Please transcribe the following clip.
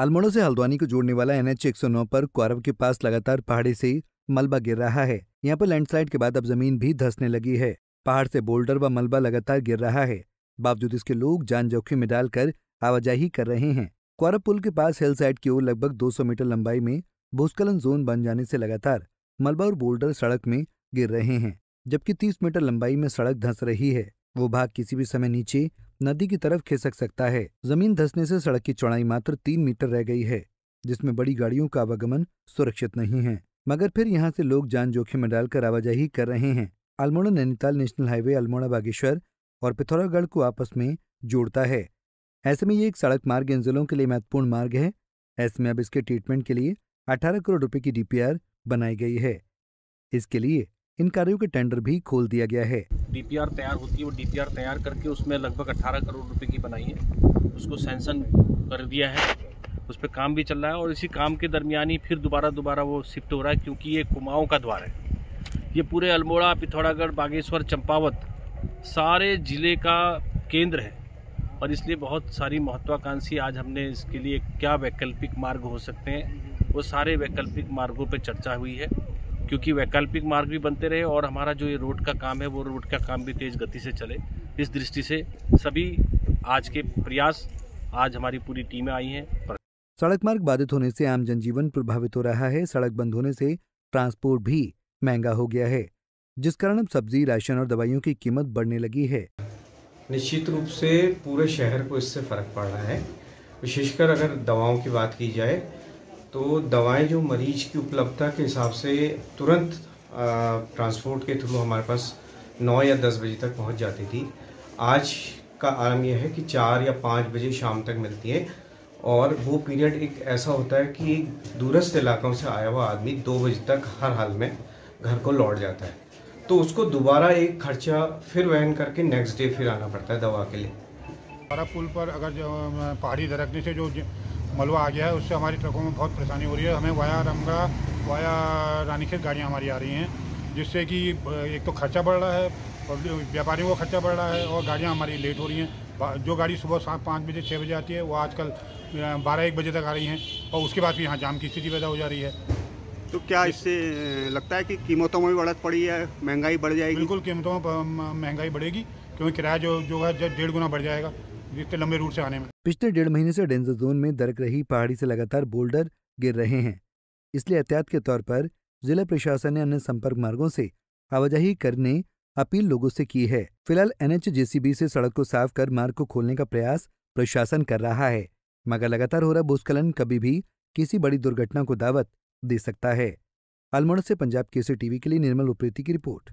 अल्मोड़ा से हल्द्वानी को जोड़ने वाला NH 109 पर क्वारव के पास लगातार पहाड़ी से मलबा गिर रहा है। यहाँ पर लैंडस्लाइड के बाद अब जमीन भी धंसने लगी है। पहाड़ से बोल्डर व मलबा लगातार गिर रहा है। बावजूद इसके लोग जान जोखिम में डालकर आवाजाही कर रहे हैं। क्वारव पुल के पास हिल साइड की ओर लगभग 200 मीटर लंबाई में भूस्खलन जोन बन जाने से लगातार मलबा और बोल्डर सड़क में गिर रहे हैं, जबकि 30 मीटर लंबाई में सड़क धंस रही है। वो भाग किसी भी समय नीचे नदी की तरफ खिसक सकता है। जमीन धंसने से सड़क की चौड़ाई मात्र 3 मीटर रह गई है, जिसमें बड़ी गाड़ियों का आवागमन सुरक्षित नहीं है, मगर फिर यहाँ से लोग जान जोखिम में डालकर आवाजाही कर रहे हैं। अल्मोड़ा नैनीताल नेशनल हाईवे अल्मोड़ा बागेश्वर और पिथौरागढ़ को आपस में जोड़ता है। ऐसे में ये एक सड़क मार्ग इन जिलों के लिए महत्वपूर्ण मार्ग है। ऐसे में अब इसके ट्रीटमेंट के लिए 18 करोड़ रुपए की DPR बनाई गई है। इसके लिए इन कार्यों के टेंडर भी खोल दिया गया है। DPR तैयार होती है, वो DPR तैयार करके उसमें लगभग 18 करोड़ रुपए की बनाई है, उसको सैंक्शन कर दिया है, उस पर काम भी चल रहा है। और इसी काम के दरमियान ही फिर दोबारा वो शिफ्ट हो रहा है, क्योंकि ये कुमाऊं का द्वार है। ये पूरे अल्मोड़ा, पिथौरागढ़, बागेश्वर, चंपावत सारे जिले का केंद्र है, और इसलिए बहुत सारी महत्वाकांक्षी आज हमने इसके लिए क्या वैकल्पिक मार्ग हो सकते हैं, वो सारे वैकल्पिक मार्गों पर चर्चा हुई है, क्योंकि वैकल्पिक मार्ग भी बनते रहे और हमारा जो ये रोड का काम है वो रोड का काम भी तेज गति से चले। इस दृष्टि से सभी आज के प्रयास, आज हमारी पूरी टीमें आई हैं। सड़क मार्ग बाधित होने से आम जनजीवन प्रभावित हो रहा है। सड़क बंद होने से ट्रांसपोर्ट भी महंगा हो गया है, जिस कारण अब सब्जी, राशन और दवाइयों की कीमत बढ़ने लगी है। निश्चित रूप से पूरे शहर को इससे फर्क पड़ रहा है। विशेषकर अगर दवाओं की बात की जाए तो दवाएं जो मरीज की उपलब्धता के हिसाब से तुरंत ट्रांसपोर्ट के थ्रू हमारे पास 9 या 10 बजे तक पहुंच जाती थी। आज का आलम यह है कि 4 या 5 बजे शाम तक मिलती है, और वो पीरियड एक ऐसा होता है कि दूरस्थ इलाकों से आया हुआ आदमी 2 बजे तक हर हाल में घर को लौट जाता है, तो उसको दोबारा एक खर्चा फिर वहन करके नेक्स्ट डे फिर आना पड़ता है दवा के लिए। पुल पर अगर जो पहाड़ी दरकने से जो मलबा आ गया है, उससे हमारी ट्रकों में बहुत परेशानी हो रही है। हमें वाया रमगा, वाया रानीखेत गाड़ियाँ हमारी आ रही हैं, जिससे कि एक तो खर्चा बढ़ रहा है और व्यापारियों को खर्चा बढ़ रहा है, और गाड़ियाँ हमारी लेट हो रही हैं। जो गाड़ी सुबह 5 बजे 6 बजे आती है, वो आजकल 12-1 बजे तक आ रही हैं, और उसके बाद भी यहाँ जाम की स्थिति पैदा हो जा रही है। तो क्या इससे लगता है कि कीमतों में भी बढ़त पड़ी है, महंगाई बढ़ जाएगी? बिल्कुल, कीमतों में महंगाई बढ़ेगी, क्योंकि किराया जो है 1.5 गुना बढ़ जाएगा इतने लंबे रूट से आने में। पिछले 1.5 महीने से डेंजर जोन में दरक रही पहाड़ी से लगातार बोल्डर गिर रहे हैं। इसलिए एहतियात के तौर पर जिला प्रशासन ने अन्य संपर्क मार्गों से आवाजाही करने अपील लोगों से की है। फिलहाल NH JCB से सड़क को साफ कर मार्ग को खोलने का प्रयास प्रशासन कर रहा है, मगर लगातार हो रहा भूस्खलन कभी भी किसी बड़ी दुर्घटना को दावत दे सकता है। अल्मोड़ा से पंजाब केसरी टीवी के लिए निर्मल उप्रेती की रिपोर्ट।